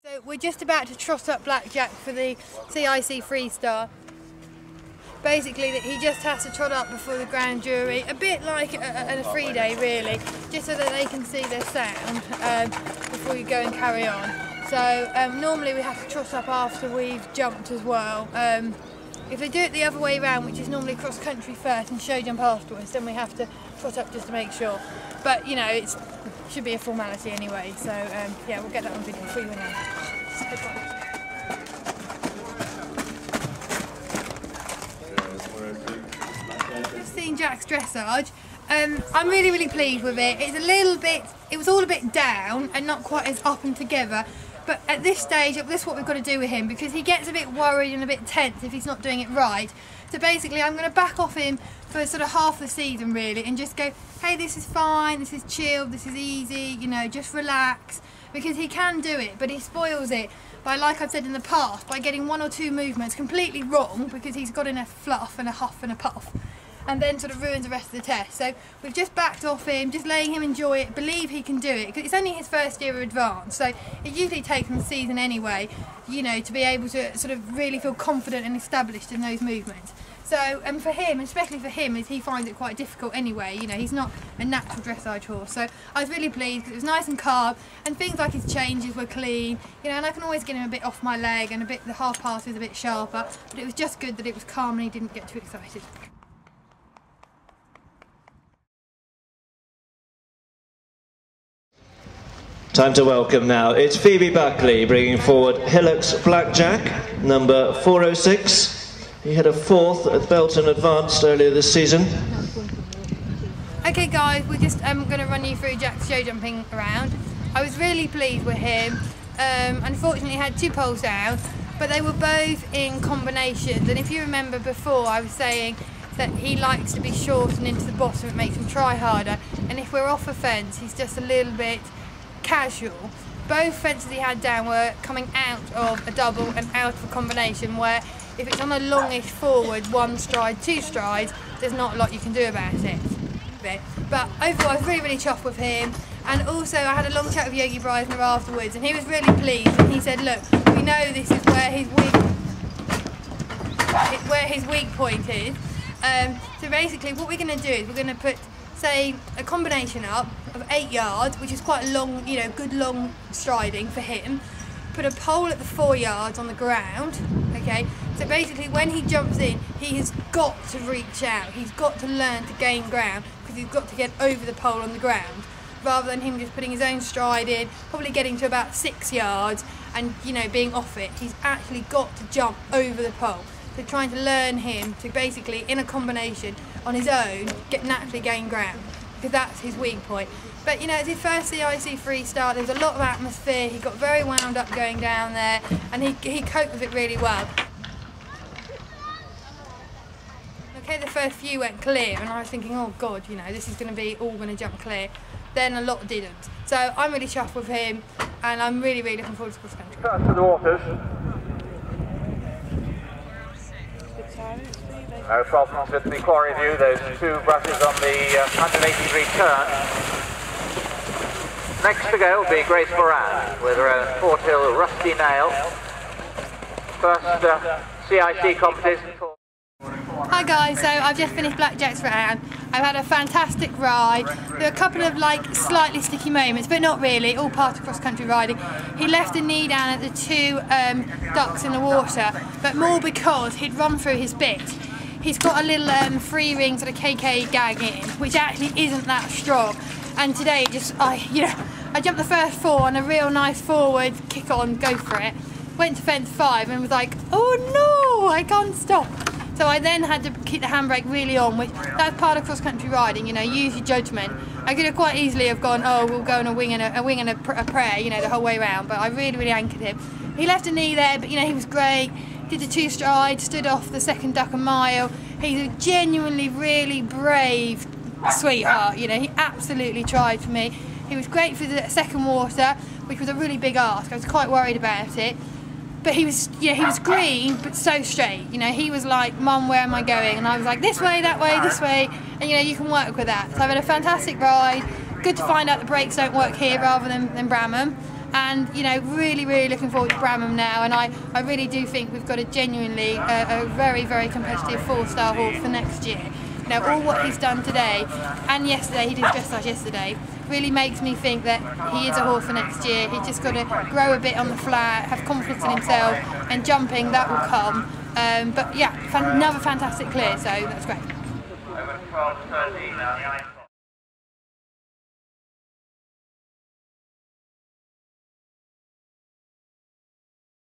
So we're just about to trot up Black Jack for the CIC freestyle. Basically, that he just has to trot up before the grand jury, a bit like a free day really, just so that they can see their sound before you go and carry on. So normally we have to trot up after we've jumped as well. If they do it the other way around, which is normally cross country first and show jump afterwards, then we have to trot up just to make sure. But you know, it should be a formality anyway, so yeah, we'll get that on video for you now. Just seeing Jack's dressage. I'm really pleased with it. It was all a bit down and not quite as up and together. But at this stage, this is what we've got to do with him, because he gets a bit worried and a bit tense if he's not doing it right. So basically, I'm going to back off him for sort of half the season really, and just go, hey, this is fine, this is chilled, this is easy, you know, just relax, because he can do it, but he spoils it by, like I've said in the past, by getting one or two movements completely wrong because he's got in a fluff and a huff and a puff, and then sort of ruins the rest of the test. So we've just backed off him, just letting him enjoy it, believe he can do it, because it's only his first year of advance, so it usually takes him a season anyway, you know, to be able to sort of really feel confident and established in those movements. So, and for him, especially for him, is he finds it quite difficult anyway, you know, he's not a natural dressage horse. So I was really pleased because it was nice and calm, and things like his changes were clean, you know, and I can always get him a bit off my leg, and the half pass was a bit sharper, but it was just good that it was calm and he didn't get too excited. Time to welcome now. It's Phoebe Buckley bringing forward Hillocks Black Jack, number 406. He had a fourth at Belton Advanced earlier this season. Okay guys, we're just going to run you through Jack's show jumping around. I was really pleased with him. Unfortunately, he had two poles down, but they were both in combinations. And if you remember before, I was saying that he likes to be short and into the bottom, it makes him try harder. And if we're off a fence, he's just a little bit casual. Both fences he had down were coming out of a double and out of a combination, where if it's on a longish forward, one stride, two strides, there's not a lot you can do about it. But overall, I was really chuffed with him. And also, I had a long chat with Yogi Breisner afterwards, and he was really pleased. And he said, look, we know this is where his weak point is. So basically, what we're going to do is we're going to put, say, a combination up of 8 yards, which is quite a long, you know, good long striding for him. Put a pole at the 4 yards on the ground, okay? So basically when he jumps in, he has got to reach out. He's got to learn to gain ground, because he's got to get over the pole on the ground, rather than him just putting his own stride in, probably getting to about 6 yards and, you know, being off it. He's actually got to jump over the pole. So trying to learn him to basically, in a combination, on his own, naturally gain ground, because that's his weak point. But you know, it's his first CIC freestyle, there's a lot of atmosphere, he got very wound up going down there, and he coped with it really well. Okay, the first few went clear, and I was thinking, oh God, you know, this is going to be all going to jump clear. Then a lot didn't. So I'm really chuffed with him, and I'm really looking forward to cross country. First to the waters. No problems with the quarry view, those two brushes on the 180-degree turn. Next to go will be Grace Moran with her own Forthill Rusty Nail. First CIC competition. Hi guys, so I've just finished Black Jack's round. I've had a fantastic ride. There were a couple of like slightly sticky moments, but not really, all part of cross-country riding. He left a knee down at the two ducks in the water, but more because he'd run through his bit. He's got a little free ring sort of KK gag in, which actually isn't that strong. And today, I jumped the first 4 on a real nice forward kick on, go for it. Went to fence 5 and was like, oh no, I can't stop. So I then had to keep the handbrake really on, which that's part of cross-country riding, you know, use your judgment. I could have quite easily have gone, oh, we'll go on a wing and a prayer, you know, the whole way around, but I really anchored him. He left a knee there, but you know, he was great. Did the 2 strides, stood off the second duck a mile. He's a genuinely really brave sweetheart, you know, he absolutely tried for me. He was great for the second water, which was a really big ask. I was quite worried about it. But he was, yeah, he was green, but so straight. You know, he was like, Mum, where am I going? And I was like, this way, that way, this way. And you know, you can work with that. So I've had a fantastic ride. Good to find out the brakes don't work here rather than Bramham. and you know, really looking forward to Bramham now, and I really do think we've got a genuinely a very competitive 4-star horse for next year. You know, all what he's done today and yesterday, he did dressage yesterday, really makes me think that he is a horse for next year. He's just got to grow a bit on the flat, have confidence in himself, and jumping, that will come. But yeah, another fantastic clear, so that's great.